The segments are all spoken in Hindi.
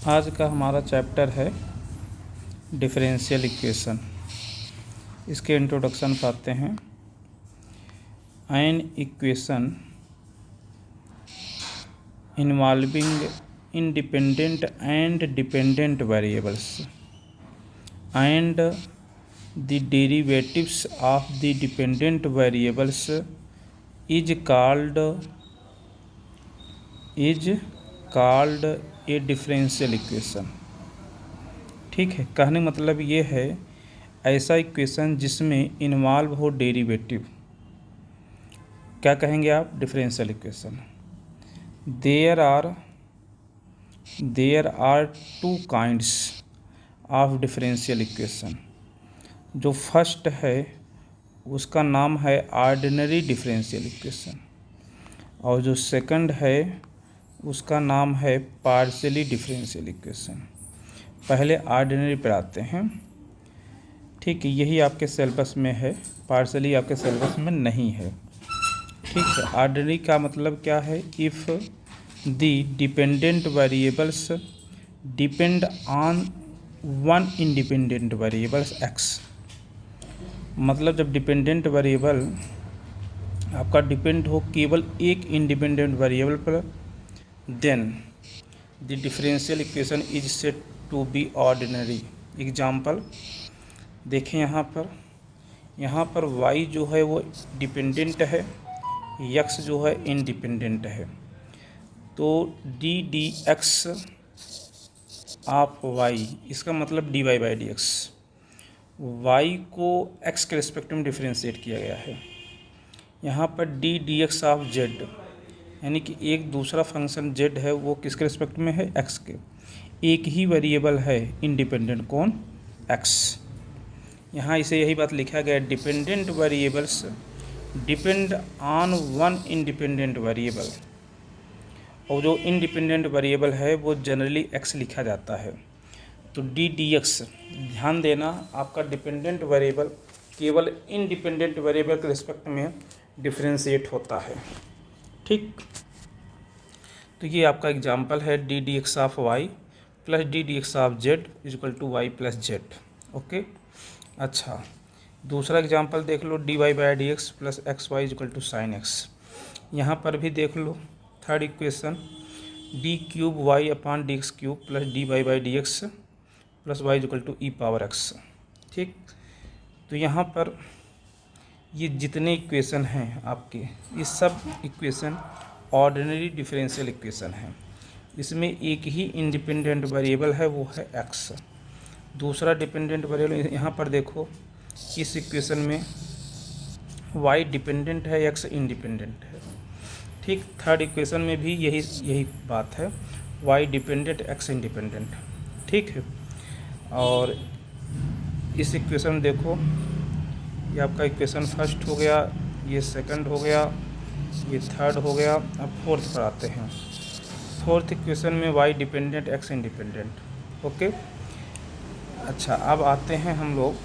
आज का हमारा चैप्टर है डिफरेंशियल इक्वेशन। इसके इंट्रोडक्शन पाते हैं। An equation involving independent and dependent variables and the derivatives of the dependent variables is called a differential equation. ठीक है, कहने मतलब ये है ऐसा इक्वेशन जिसमें इन्वॉल्व हो डेरिवेटिव, क्या कहेंगे आप? Differential equation. There are two kinds of differential equation. जो फर्स्ट है उसका नाम है ऑर्डिनरी डिफरेंशियल इक्वेशन, और जो सेकंड है उसका नाम है पार्शियली डिफरेंशियल इक्वेशन। पहले ऑर्डिनरी पर आते हैं। ठीक है, यही आपके सिलेबस में है, पार्शियली आपके सिलेबस में नहीं है। ठीक है, ऑर्डिनरी का मतलब क्या है? If the dependent variables depend on one independent variables x. मतलब जब डिपेंडेंट वेरिएबल आपका डिपेंड हो केवल एक इंडिपेंडेंट वेरिएबल पर, then the differential equation is said to be ordinary. Example देखें, यहाँ पर y जो है वो डिपेंडेंट है, x जो है इंडिपेंडेंट है। तो डी एक्स ऑफ y, इसका मतलब dy by D x, y को x के रिस्पेक्ट में डिफ्रेंशिएट किया गया है। यहाँ पर डी एक्स ऑफ z, यानी कि एक दूसरा फंक्शन z है वो किसके रिस्पेक्ट में है? x के। एक ही वेरिएबल है इंडिपेंडेंट, कौन? x। यहाँ इसे यही बात लिखा गया, dependent variables depend on one independent variable, और जो इंडिपेंडेंट वेरिएबल है वो जनरली x लिखा जाता है। तो डी एक्स, ध्यान देना, आपका डिपेंडेंट वेरिएबल केवल इंडिपेंडेंट वेरिएबल के रिस्पेक्ट में डिफ्रेंशिएट होता है। ठीक, तो ये आपका एग्जांपल है D X of y plus D X of z is equal to Y plus Z. Okay, अच्छा, दूसरा एग्जांपल देख लो, D Y by D x plus X Y is equal to sine X. यहाँ पर भी देख लो third equation, D cube Y upon D X cube plus D Y by D x plus y is equal to e power x. ठीक, तो यहाँ पर ये जितने इक्वेशन हैं आपके, ये सब इक्वेशन ऑर्डिनरी डिफरेंशियल इक्वेशन है। इसमें एक ही इंडिपेंडेंट वेरिएबल है, वो है x। दूसरा डिपेंडेंट वेरिएबल यहाँ पर देखो, इस इक्वेशन में y डिपेंडेंट है, x इंडिपेंडेंट है। ठीक, थर्ड इक्वेशन में भी यही बात है, y डिपेंडेंट x इंडिपेंडेंट। ठीक है, और इस इक्वेशन में देखो, ये आपका इक्वेशन फर्स्ट हो गया, ये सेकंड हो गया, ये थर्ड हो गया। अब फोर्थ पर आते हैं। फोर्थ इक्वेशन में y dependent x independent. Okay, अच्छा, अब आते हैं हम लोग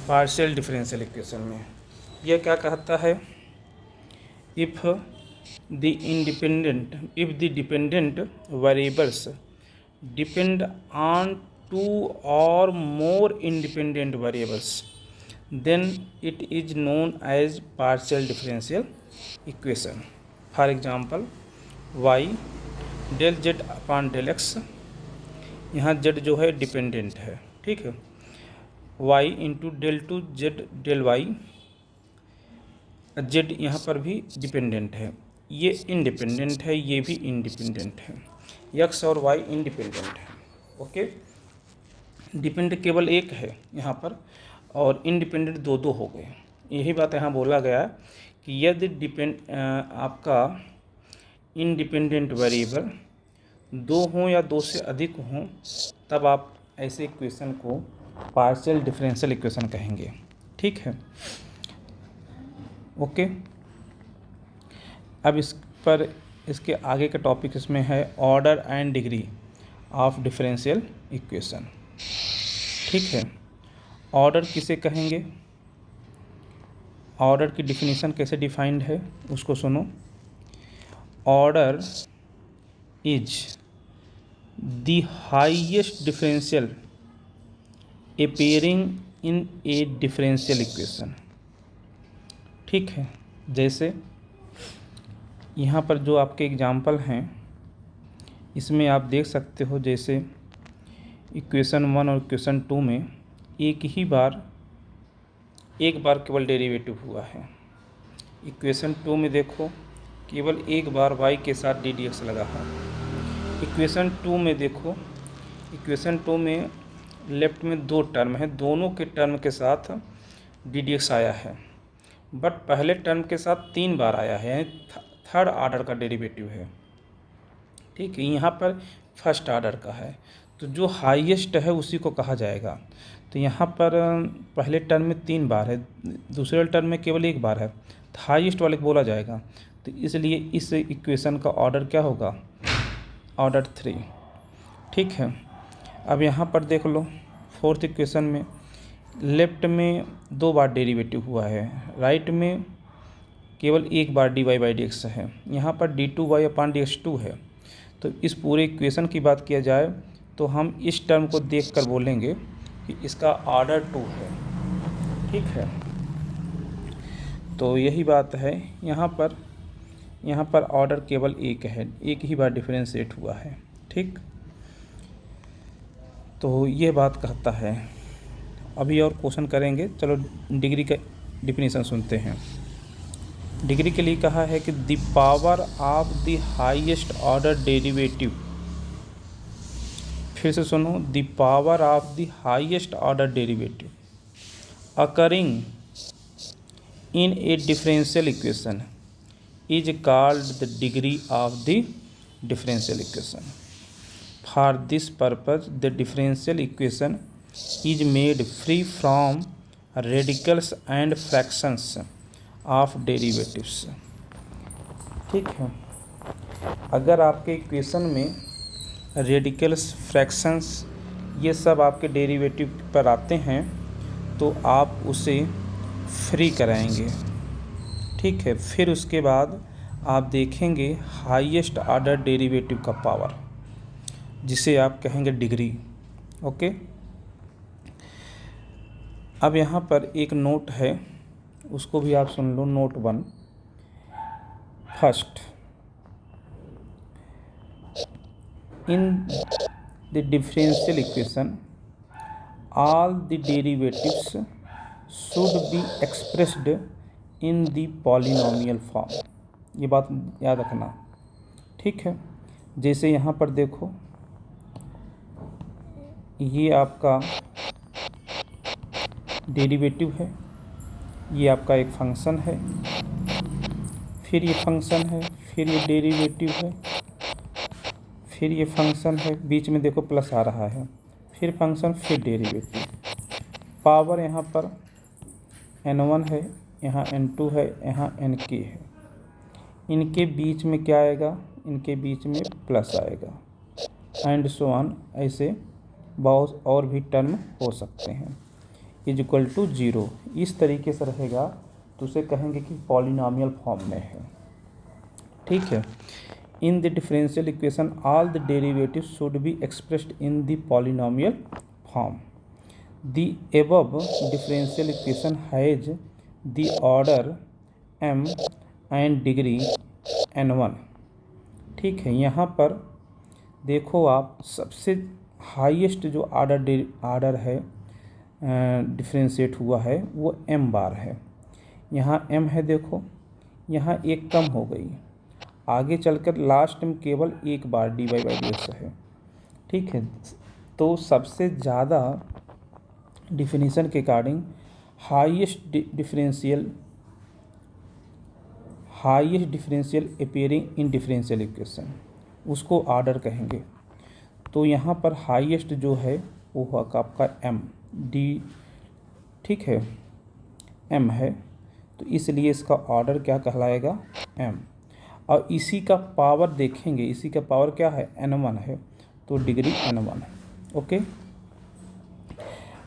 पार्शियल डिफरेंशियल इक्वेशन में। यह क्या कहता है? If the dependent variables depend on two or more independent variables, then it is known as partial differential equation. For example, y del z upon del x, यहाँ z जो है डिपेंडेंट है। ठीक है, y into del two z del y, z यहाँ पर भी डिपेंडेंट है, ये इंडिपेंडेंट है, ये भी इंडिपेंडेंट है, x और y इंडिपेंडेंट है। ओके, डिपेंडेंट केवल एक है यहाँ पर, और इंडिपेंडेंट दो हो गए। यही बात यहाँ बोला गया कि यदि आपका इंडिपेंडेंट वेरिएबल दो हों या दो से अधिक हों, तब आप ऐसे इक्वेशन को पार्शियल डिफरेंशियल इक्वेशन कहेंगे। ठीक है, ओके। अब इसके आगे का टॉपिक इसमें है order and degree of differential equation. ठीक है, ऑर्डर किसे कहेंगे? ऑर्डर की डिफिनीशन कैसे डिफाइंड है उसको सुनो। Order is the highest differential appearing in A differential equation. ठीक है, जैसे यहाँ पर जो आपके एग्जाम्पल हैं इसमें आप देख सकते हो, जैसे इक्वेशन 1 और इक्वेशन 2 में एक बार केवल डेरिवेटिव हुआ है। इक्वेशन 2 में देखो केवल एक बार y के साथ डी डी एक्स लगा है। इक्वेशन 2 में देखो, इक्वेशन 2 में लेफ्ट में 2 टर्म है, दोनों के टर्म के साथ डी डी एक्स आया है, बट पहले टर्म के साथ 3 बार आया है, यानी थर्ड ऑर्डर का डेरिवेटिव है। ठीक है, यहाँ पर फर्स्ट ऑर्डर का है, तो जो हाईएस्ट है उसी को कहा जाएगा। तो यहाँ पर पहले टर्म में 3 बार है, दूसरे टर्म में केवल 1 बार है, तो हाईएस्ट वाले को बोला जाएगा। तो इसलिए इस इक्वेशन का ऑर्डर क्या होगा, ऑर्डर 3। ठीक है, अब यहाँ पर देख लो फोर्थ इक्वेशन में लेफ्ट में 2 बार डेरिवेटिव हुआ है, राइट में केवल 1 बार D Y by D X है, यहाँ पर D two Y upon D X 2 है। तो इस पूरे इक्वेशन की बात किया जाए तो हम इस टर्म को देखकर बोलेंगे कि इसका ऑर्डर 2 है। ठीक है, तो यही बात है। यहाँ पर ऑर्डर केवल 1 है, एक ही बार डिफरेंशिएट हुआ है। ठीक, तो ये बात कहता है। अभी और क्वेश्चन करेंगे, चलो डिग्री का डिफिनीशन सुनते हैं। डिग्री के लिए कहा है कि the power of the highest order derivative, फिर से सुनो, the power of the highest order derivative occurring in A differential equation is called the degree of the differential equation. For this purpose the differential equation is made free from radicals and fractions of derivatives. ठीक है, अगर आपके इक्वेशन में रेडिकल्स, फ्रैक्शंस ये सब आपके डेरिवेटिव पर आते हैं तो आप उसे फ्री कराएंगे। ठीक है, फिर उसके बाद आप देखेंगे हाईएस्ट ऑर्डर डेरिवेटिव का पावर, जिसे आप कहेंगे डिग्री। ओके, अब यहाँ पर एक नोट है, उसको भी आप सुन लो। Note 1, first, in the differential equation all the derivatives should be expressed in the polynomial form। ये बात याद रखना। ठीक है, जैसे यहाँ पर देखो, ये आपका डेरिवेटिव है, ये आपका एक फंक्शन है, फिर ये फंक्शन है, फिर ये डेरिवेटिव है, फिर ये फंक्शन है, बीच में देखो प्लस आ रहा है, फिर फंक्शन, फिर डेरिवेटिव। पावर यहाँ पर n1 है, यहाँ n2 है, यहाँ nk है। इनके बीच में क्या आएगा, इनके बीच में प्लस आएगा, एंड सो ऑन, ऐसे बहुत और भी टर्म हो सकते हैं। इज इक्वल टू 0, इस तरीके से रहेगा तो उसे कहेंगे कि पॉलिनॉमियल फॉर्म में है। ठीक है, इन the differential equation all the derivative should be expressed in the polynomial form. The above differential equation has the order m and degree n1। ठीक है, यहाँ पर देखो आप, सबसे हाईएस्ट जो ऑर्डर है डिफरेंशिएट हुआ है वो m बार है। यहाँ m है, देखो यहाँ एक कम हो गई, आगे चलकर लास्ट में केवल 1 बार D Y by D X है। ठीक है, तो सबसे ज़्यादा डिफिनीशन के according highest differential appearing in differential equation, उसको ऑर्डर कहेंगे। तो यहाँ पर हाईएस्ट जो है वो होगा आपका m डी। ठीक है, m है, तो इसलिए इसका ऑर्डर क्या कहलाएगा, m। और इसी का पावर देखेंगे, इसी का पावर क्या है, n1 है, तो डिग्री n1 है। ओके,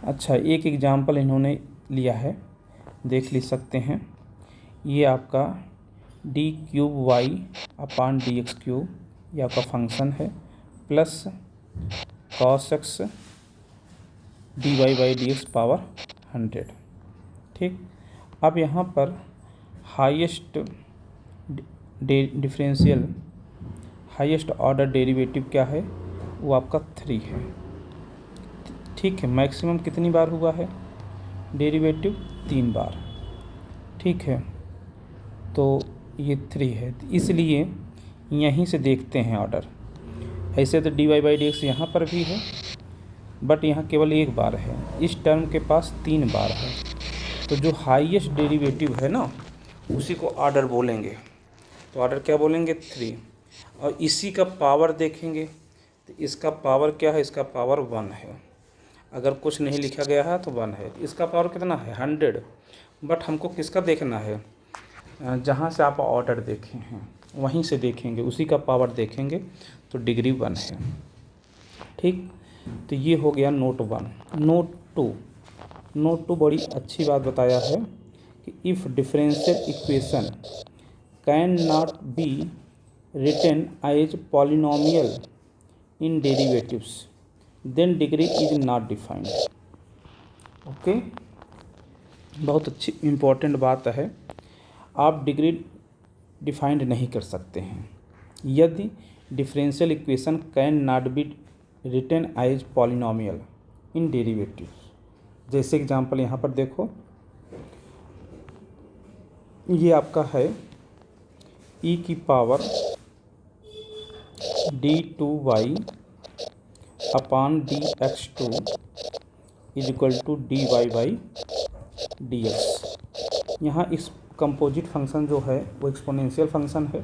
अच्छा, एक एग्जांपल इन्होंने लिया है, देख ले सकते हैं। ये आपका D cube Y upon D X cube, ये आपका फंक्शन है, plus cos x dy/dx power 100। ठीक, अब यहाँ पर highest differential highest order derivative क्या है, वो आपका 3 है। ठीक है, मैक्सिमम कितनी बार हुआ है डेरिवेटिव, 3 बार। ठीक है, तो ये 3 है, इसलिए यहीं से देखते हैं ऑर्डर। ऐसे तो dy/dx यहाँ पर भी है, बट यहाँ केवल 1 बार है, इस टर्म के पास 3 बार है। तो जो हाईएस्ट डेरिवेटिव है ना, उसी को ऑर्डर बोलेंगे। तो ऑर्डर क्या बोलेंगे, 3। और इसी का पावर देखेंगे तो इसका पावर क्या है, इसका पावर 1 है। अगर कुछ नहीं लिखा गया है तो 1 है। इसका पावर कितना है, 100। बट हमको किसका देखना है, जहाँ से आप ऑर्डर देखे हैं वहीं से देखेंगे, उसी का पावर देखेंगे तो डिग्री 1 है। ठीक, तो ये हो गया नोट 1। नोट 2 बड़ी अच्छी बात बताया है कि if differential equation can not be written as polynomial in derivatives then degree is not defined. Okay, बहुत अच्छी इम्पोर्टेंट बात है। आप डिग्री डिफाइंड नहीं कर सकते हैं यदि differential equation can not be written as polynomial in derivatives. जैसे एग्जांपल यहाँ पर देखो, ये आपका है e की power d2y upon dx2 is equal to dy/dx। यहाँ इस कंपोजिट फंक्शन जो है वो एक्सपोनेंशियल फंक्शन है,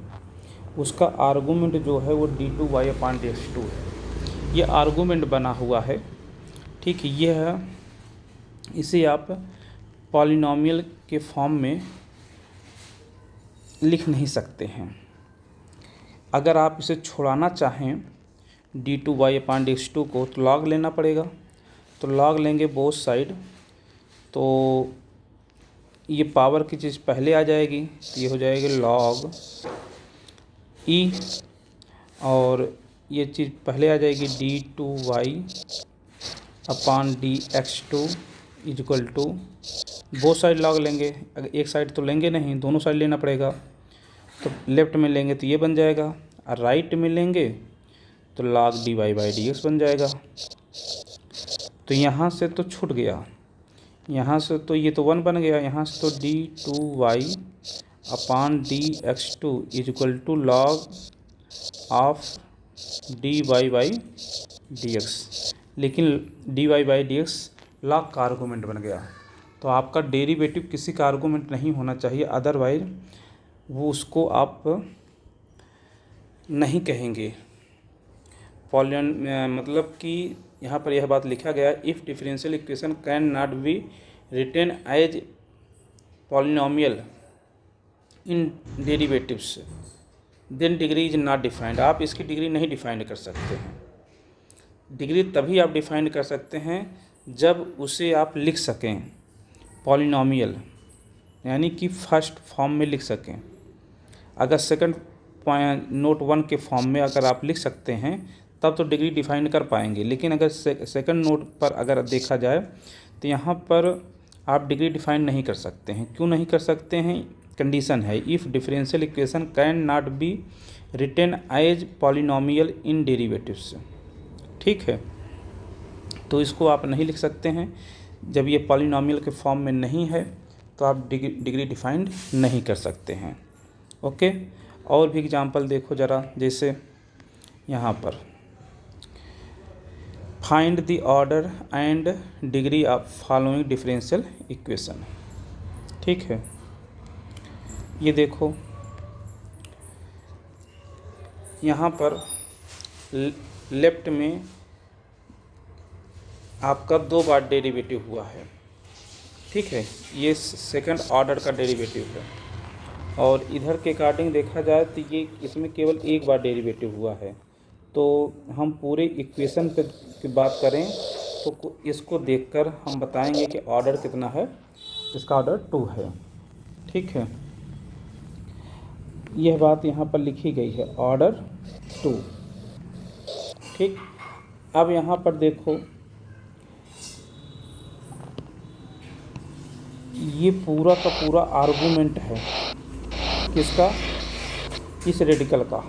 उसका आर्गूमेंट जो है वो d2y अपॉन dx2 है। ये आर्गूमेंट बना हुआ है। ठीक, ये है, इसे आप पॉलिनोमियल के फॉर्म में लिख नहीं सकते हैं। अगर आप इसे छुड़ाना चाहें d2y अपॉन dx2 को तो लॉग लेना पड़ेगा। तो लॉग लेंगे बोथ साइड, तो ये पावर की चीज़ पहले आ जाएगी, तो ये हो जाएगी लॉग e, और ये चीज़ पहले आ जाएगी d2y upon dx2 is equal to, both side log लेंगे। अगर एक साइड तो लेंगे नहीं, दोनों साइड लेना पड़ेगा। तो लेफ़्ट में लेंगे तो ये बन जाएगा, और राइट में लेंगे तो log dy/dx बन जाएगा। तो यहाँ से तो छूट गया, यहाँ से तो ये तो 1 बन गया, यहाँ से तो d2y upon dx2 is equal to log of dy/dx। लेकिन dy/dx लॉग का आर्गूमेंट बन गया। तो आपका डेरिवेटिव किसी का आर्गूमेंट नहीं होना चाहिए, अदरवाइज वो उसको आप नहीं कहेंगे मतलब कि यहाँ पर यह बात लिखा गया, if differential equation can not be written as polynomial in derivatives then degree is not defined. आप इसकी डिग्री नहीं डिफाइंड कर सकते हैं। डिग्री तभी आप डिफाइंड कर सकते हैं जब उसे आप लिख सकें पॉलिनोमियल, यानी कि फर्स्ट फॉर्म में लिख सकें। अगर सेकंड नोट 1 के फॉर्म में अगर आप लिख सकते हैं तब तो डिग्री डिफाइन कर पाएंगे। लेकिन अगर सेकंड नोट पर अगर देखा जाए तो यहाँ पर आप डिग्री डिफाइन नहीं कर सकते हैं। क्यों नहीं कर सकते हैं, कंडीशन है if differential equation can not be written as polynomial in derivatives. ठीक है, तो इसको आप नहीं लिख सकते हैं। जब ये पॉलिनोमियल के फॉर्म में नहीं है तो आप डिग्री डिफाइंड नहीं कर सकते हैं। ओके, और भी एग्जांपल देखो ज़रा, जैसे यहाँ पर find the order and degree of following differential equation. ठीक है, ये देखो यहाँ पर लेफ्ट में आपका 2 बार डेरिवेटिव हुआ है। ठीक है, ये सेकंड ऑर्डर का डेरिवेटिव है, और इधर के अकॉर्डिंग देखा जाए तो ये इसमें केवल 1 बार डेरिवेटिव हुआ है। तो हम पूरे इक्वेशन पे की बात करें तो इसको देखकर हम बताएंगे कि ऑर्डर कितना है। इसका ऑर्डर 2 है। ठीक है, यह बात यहाँ पर लिखी गई है, ऑर्डर 2। ठीक, अब यहाँ पर देखो, ये पूरा का पूरा आर्गूमेंट है किसका, इस रेडिकल का।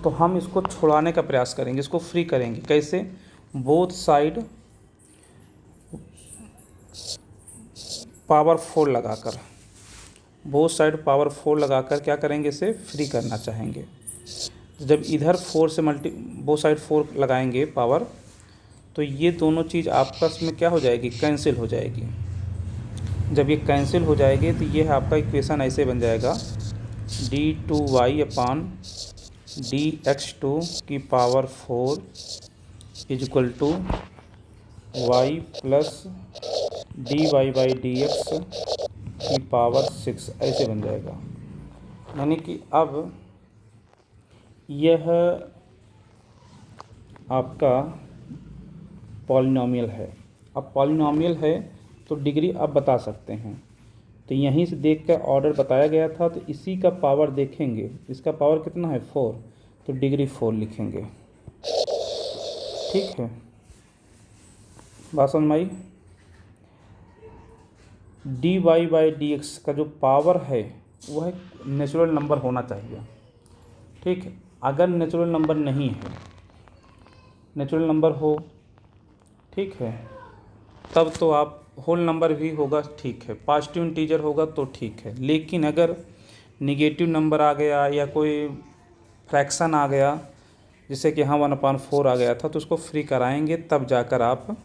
तो हम इसको छुड़ाने का प्रयास करेंगे, इसको फ्री करेंगे। कैसे? बोथ साइड पावर 4 लगाकर, बोथ साइड पावर 4 लगाकर क्या करेंगे, इसे फ्री करना चाहेंगे। जब इधर 4 से बोथ साइड 4 लगाएंगे पावर, तो ये दोनों चीज़ आपस में क्या हो जाएगी, कैंसिल हो जाएगी। जब ये कैंसिल हो जाएगी तो ये आपका इक्वेशन ऐसे बन जाएगा, d2y अपान dx2 की power 4 is equal to y plus dy/dx की पावर 6, ऐसे बन जाएगा। यानी कि अब यह आपका पॉलिनॉमियल है। अब पॉलिनॉमियल है तो डिग्री अब बता सकते हैं। तो यहीं से देख कर ऑर्डर बताया गया था, तो इसी का पावर देखेंगे, इसका पावर कितना है 4, तो डिग्री 4 लिखेंगे। ठीक है, बात समझ में आई। dy/dx का जो पावर है वह नेचुरल नंबर होना चाहिए। ठीक है, अगर नेचुरल नंबर नहीं है, नेचुरल नंबर हो, ठीक है, तब तो आप होल नंबर भी होगा, ठीक है, पॉजिटिव इंटीजर होगा तो ठीक है। लेकिन अगर निगेटिव नंबर आ गया या कोई फ्रैक्शन आ गया, जैसे कि यहाँ 1/4 आ गया था, तो उसको फ्री कराएंगे, तब जाकर आप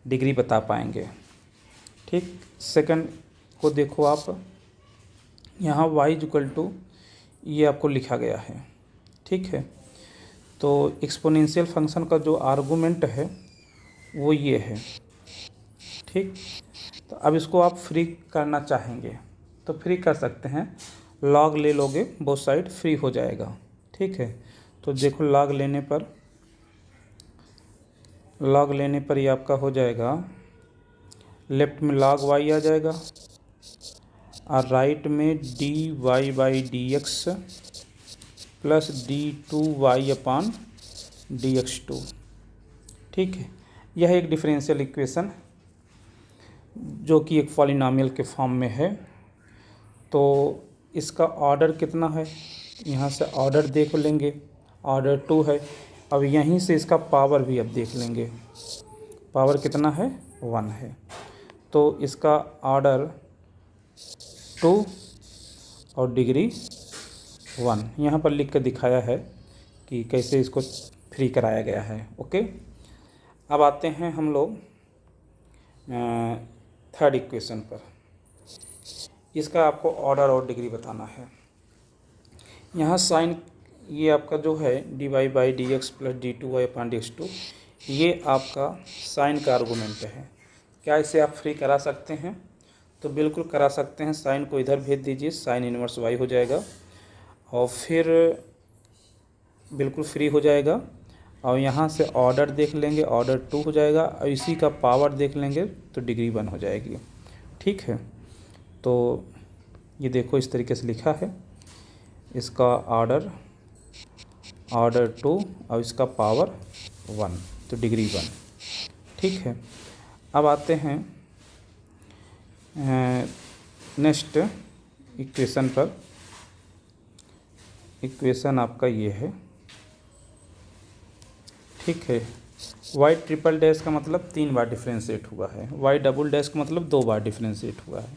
डिग्री बता पाएंगे। ठीक, सेकंड को देखो आप, यहाँ y इक्वल टू ये आपको लिखा गया है। ठीक है, तो एक्सपोनेंशियल फंक्शन का जो आर्गूमेंट है वो ये है। ठीक, तो अब इसको आप फ्री करना चाहेंगे तो फ्री कर सकते हैं, लॉग ले लोगे, बोथ साइड फ्री हो जाएगा। ठीक है, तो देखो लॉग लेने पर ये आपका हो जाएगा, लेफ्ट में log y आ जाएगा और राइट में dy/dx plus d2y upon dx2। ठीक है, यह एक डिफरेंशियल इक्वेशन जो कि एक पॉलिनॉमियल के फॉर्म में है। तो इसका ऑर्डर कितना है, यहाँ से ऑर्डर देख लेंगे, ऑर्डर 2 है। अब यहीं से इसका पावर भी अब देख लेंगे, पावर कितना है, 1 है। तो इसका ऑर्डर 2 और डिग्री 1 यहाँ पर लिख कर दिखाया है कि कैसे इसको फ्री कराया गया है। ओके, अब आते हैं हम लोग थर्ड इक्वेशन पर। इसका आपको ऑर्डर और डिग्री बताना है। यहाँ साइन, ये आपका जो है dy/dx plus d2y upon dx2, ये आपका साइन का आर्गूमेंट है। क्या इसे आप फ्री करा सकते हैं? तो बिल्कुल करा सकते हैं। साइन को इधर भेज दीजिए, साइन इनवर्स y हो जाएगा और फिर बिल्कुल फ्री हो जाएगा। और यहाँ से ऑर्डर देख लेंगे, ऑर्डर 2 हो जाएगा और इसी का पावर देख लेंगे तो डिग्री 1 हो जाएगी। ठीक है, तो ये देखो इस तरीके से लिखा है, इसका ऑर्डर 2 और इसका पावर 1, तो डिग्री 1। ठीक है, अब आते हैं नेक्स्ट इक्वेशन पर। इक्वेशन आपका ये है। ठीक है, y ट्रिपल डैश का मतलब 3 बार डिफ्रेंशिएट हुआ है, y डबल डैश का मतलब 2 बार डिफ्रेंशिएट हुआ है।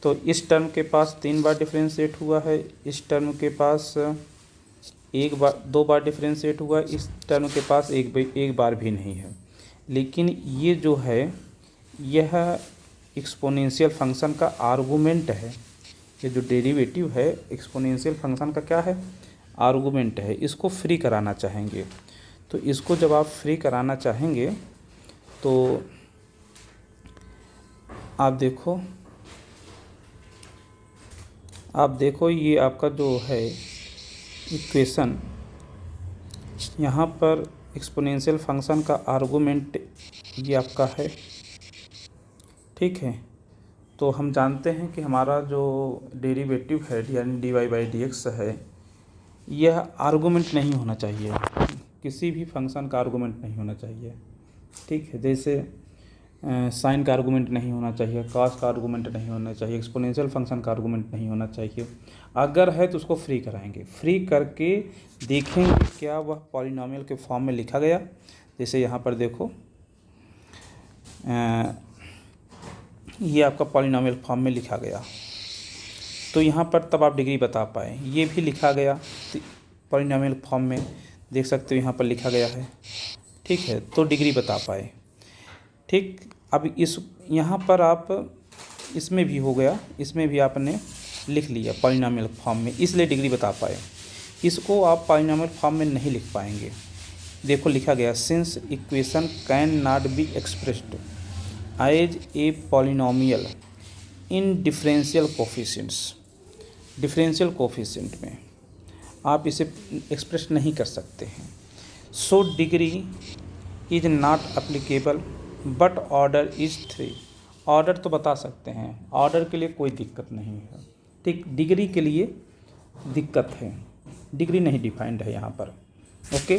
तो इस टर्म के पास 3 बार डिफ्रेंशिएट हुआ है, इस टर्म के पास 2 बार डिफ्रेंशिएट हुआ, इस टर्म के पास एक बार भी नहीं है। लेकिन ये जो है यह एक्सपोनेंशियल फंक्शन का आर्गूमेंट है। ये जो डेरिवेटिव है एक्सपोनेंशियल फंक्शन का क्या है, आर्गूमेंट है। इसको फ्री कराना चाहेंगे, तो इसको जब आप फ्री कराना चाहेंगे तो आप देखो ये आपका जो है इक्वेशन, यहाँ पर एक्सपोनेंशियल फंक्शन का आर्गूमेंट ये आपका है। ठीक है, तो हम जानते हैं कि हमारा जो डेरिवेटिव है यानी dy/dx है, यह आर्गूमेंट नहीं होना चाहिए। किसी भी फंक्शन का आर्गूमेंट नहीं होना चाहिए, ठीक है। जैसे साइन का आर्गूमेंट नहीं होना चाहिए, कॉस का आर्गूमेंट नहीं होना चाहिए, एक्सपोनेंशियल फंक्शन का आर्गूमेंट नहीं होना चाहिए। अगर है तो उसको फ्री कराएंगे, फ्री करके देखेंगे क्या वह पॉलिनॉमियल के फॉर्म में लिखा गया। जैसे यहाँ पर देखो, ये आपका पॉलिनॉमियल फॉर्म में लिखा गया, तो यहाँ पर तब आप डिग्री बता पाए। ये भी लिखा गया पॉलिनॉमियल फॉर्म में, देख सकते हो यहाँ पर लिखा गया है, ठीक है, तो डिग्री बता पाए, ठीक। अब इस यहाँ पर आप इसमें भी हो गया, इसमें भी आपने लिख लिया पॉलिनॉमियल फॉर्म में, इसलिए डिग्री बता पाए। इसको आप पॉलिनॉमियल फॉर्म में नहीं लिख पाएंगे। देखो लिखा गया, since equation can not be expressed as a polynomial in differential coefficients. Differential coefficient में आप इसे एक्सप्रेस नहीं कर सकते हैं। So degree is not applicable but order is 3। Order तो बता सकते हैं, ऑर्डर के लिए कोई दिक्कत नहीं है, ठीक। डिग्री के लिए दिक्कत है, डिग्री नहीं डिफाइंड है यहाँ पर, ओके।